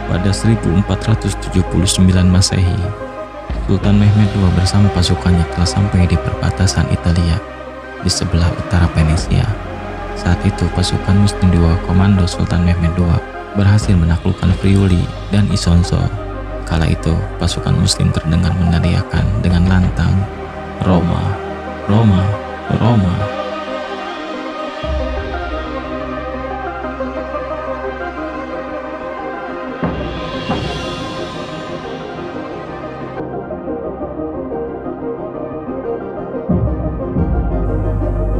Pada 1479 Masehi, Sultan Mehmed II bersama pasukannya telah sampai di perbatasan Italia di sebelah utara Venesia. Saat itu pasukan Muslim di bawah komando Sultan Mehmed II berhasil menaklukkan Friuli dan Isonzo. Kala itu pasukan Muslim terdengar meneriakkan dengan lantang, "Roma, Roma, Roma."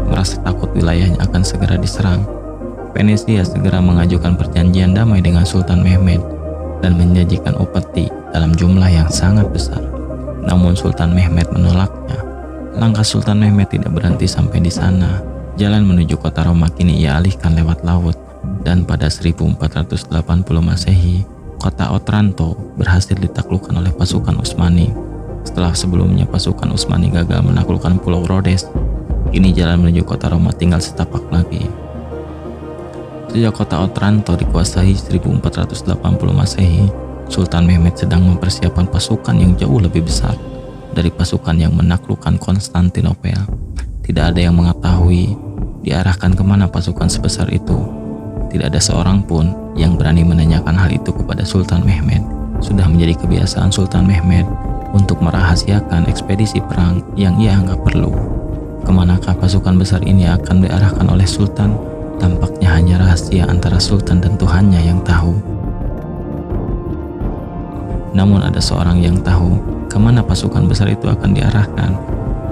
Merasa takut wilayahnya akan segera diserang, Venesia segera mengajukan perjanjian damai dengan Sultan Mehmed dan menjanjikan upeti dalam jumlah yang sangat besar. Namun Sultan Mehmed menolaknya. Langkah Sultan Mehmed tidak berhenti sampai di sana. Jalan menuju kota Roma kini ia alihkan lewat laut, dan pada 1480 Masehi, kota Otranto berhasil ditaklukkan oleh pasukan Utsmani. Setelah sebelumnya pasukan Utsmani gagal menaklukkan Pulau Rhodes, kini jalan menuju kota Roma tinggal setapak lagi. Sejak kota Otranto dikuasai 1480 Masehi, Sultan Mehmed sedang mempersiapkan pasukan yang jauh lebih besar dari pasukan yang menaklukkan Konstantinopel. Tidak ada yang mengetahui diarahkan kemana pasukan sebesar itu. Tidak ada seorang pun yang berani menanyakan hal itu kepada Sultan Mehmed. Sudah menjadi kebiasaan Sultan Mehmed untuk merahasiakan ekspedisi perang yang ia anggap perlu. Kemanakah pasukan besar ini akan diarahkan oleh Sultan? Tampaknya hanya rahasia antara Sultan dan Tuhannya yang tahu. Namun ada seorang yang tahu kemana pasukan besar itu akan diarahkan.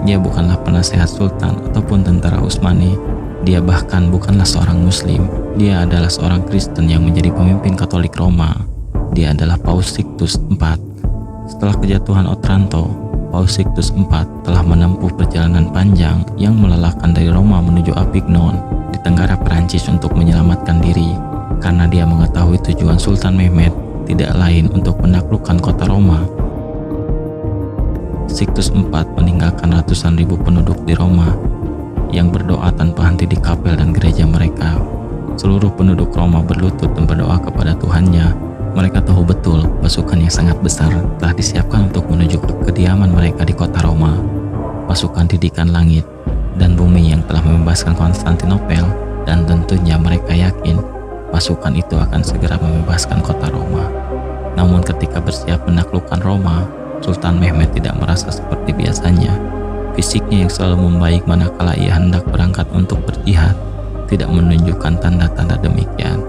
Dia bukanlah penasehat Sultan ataupun tentara Utsmani. Dia bahkan bukanlah seorang Muslim. Dia adalah seorang Kristen yang menjadi pemimpin Katolik Roma. Dia adalah Paus Sixtus IV. Setelah kejatuhan Otranto, Paus Sixtus IV telah menempuh perjalanan panjang yang melelahkan dari Roma menuju Avignon di tenggara Perancis untuk menyelamatkan diri, karena dia mengetahui tujuan Sultan Mehmed tidak lain untuk menaklukkan kota Roma. Sixtus IV meninggalkan ratusan ribu penduduk di Roma yang berdoa tanpa henti di kapel dan gereja mereka. Seluruh penduduk Roma berlutut dan berdoa kepada Tuhannya. Mereka tahu betul pasukan yang sangat besar telah disiapkan untuk menuju ke kediaman mereka di kota Roma. Pasukan didikan langit dan bumi yang telah membebaskan Konstantinopel, dan tentunya mereka yakin pasukan itu akan segera membebaskan kota Roma. Namun ketika bersiap menaklukkan Roma, Sultan Mehmed tidak merasa seperti biasanya. Fisiknya yang selalu membaik manakala ia hendak berangkat untuk berjihad tidak menunjukkan tanda-tanda demikian.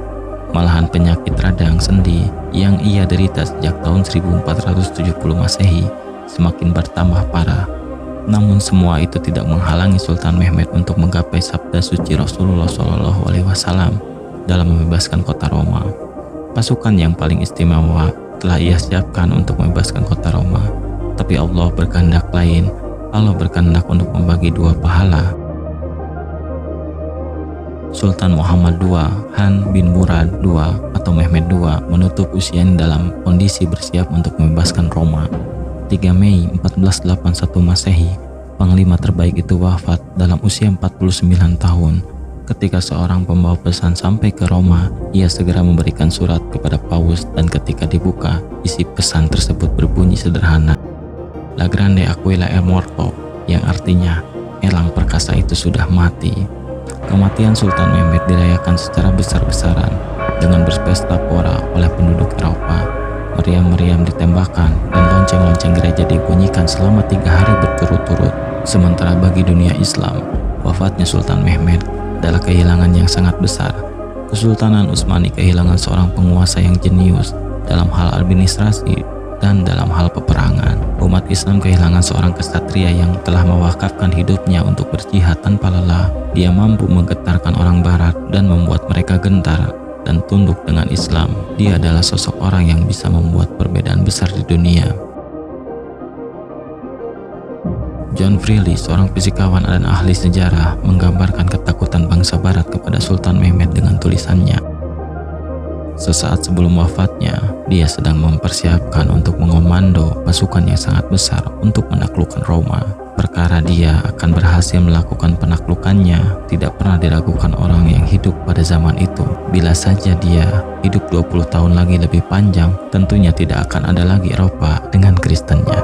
Malahan penyakit radang sendi yang ia derita sejak tahun 1470 Masehi semakin bertambah parah. Namun semua itu tidak menghalangi Sultan Mehmed untuk menggapai sabda suci Rasulullah SAW dalam membebaskan kota Roma. Pasukan yang paling istimewa telah ia siapkan untuk membebaskan kota Roma. Tapi Allah berkehendak lain. Allah berkehendak untuk membagi dua pahala. Sultan Muhammad II, Han bin Murad II atau Mehmed II menutup usianya dalam kondisi bersiap untuk membebaskan Roma. 3 Mei 1481 Masehi, panglima terbaik itu wafat dalam usia 49 tahun. Ketika seorang pembawa pesan sampai ke Roma, ia segera memberikan surat kepada Paus, dan ketika dibuka, isi pesan tersebut berbunyi sederhana, "La grande Aquila è morto," yang artinya elang perkasa itu sudah mati. Kematian Sultan Mehmed dirayakan secara besar-besaran dengan berpesta pora oleh penduduk Eropa. Meriam-meriam ditembakkan dan lonceng-lonceng gereja dibunyikan selama 3 hari berturut-turut. Sementara bagi dunia Islam, wafatnya Sultan Mehmed adalah kehilangan yang sangat besar. Kesultanan Utsmani kehilangan seorang penguasa yang jenius dalam hal administrasi dan dalam hal peperangan. Umat Islam kehilangan seorang kesatria yang telah mewakafkan hidupnya untuk berjihad tanpa lelah. Dia mampu menggetarkan orang barat dan membuat mereka gentar dan tunduk dengan Islam. Dia adalah sosok orang yang bisa membuat perbedaan besar di dunia. John Freely, seorang fisikawan dan ahli sejarah, menggambarkan ketakutan bangsa barat kepada Sultan Mehmed dengan tulisannya, Sesaat sebelum wafatnya, dia sedang mempersiapkan untuk mengomando pasukan yang sangat besar untuk menaklukkan Roma. Perkara dia akan berhasil melakukan penaklukannya tidak pernah diragukan orang yang hidup pada zaman itu. Bila saja dia hidup 20 tahun lagi lebih panjang, tentunya tidak akan ada lagi Eropa dengan Kristennya.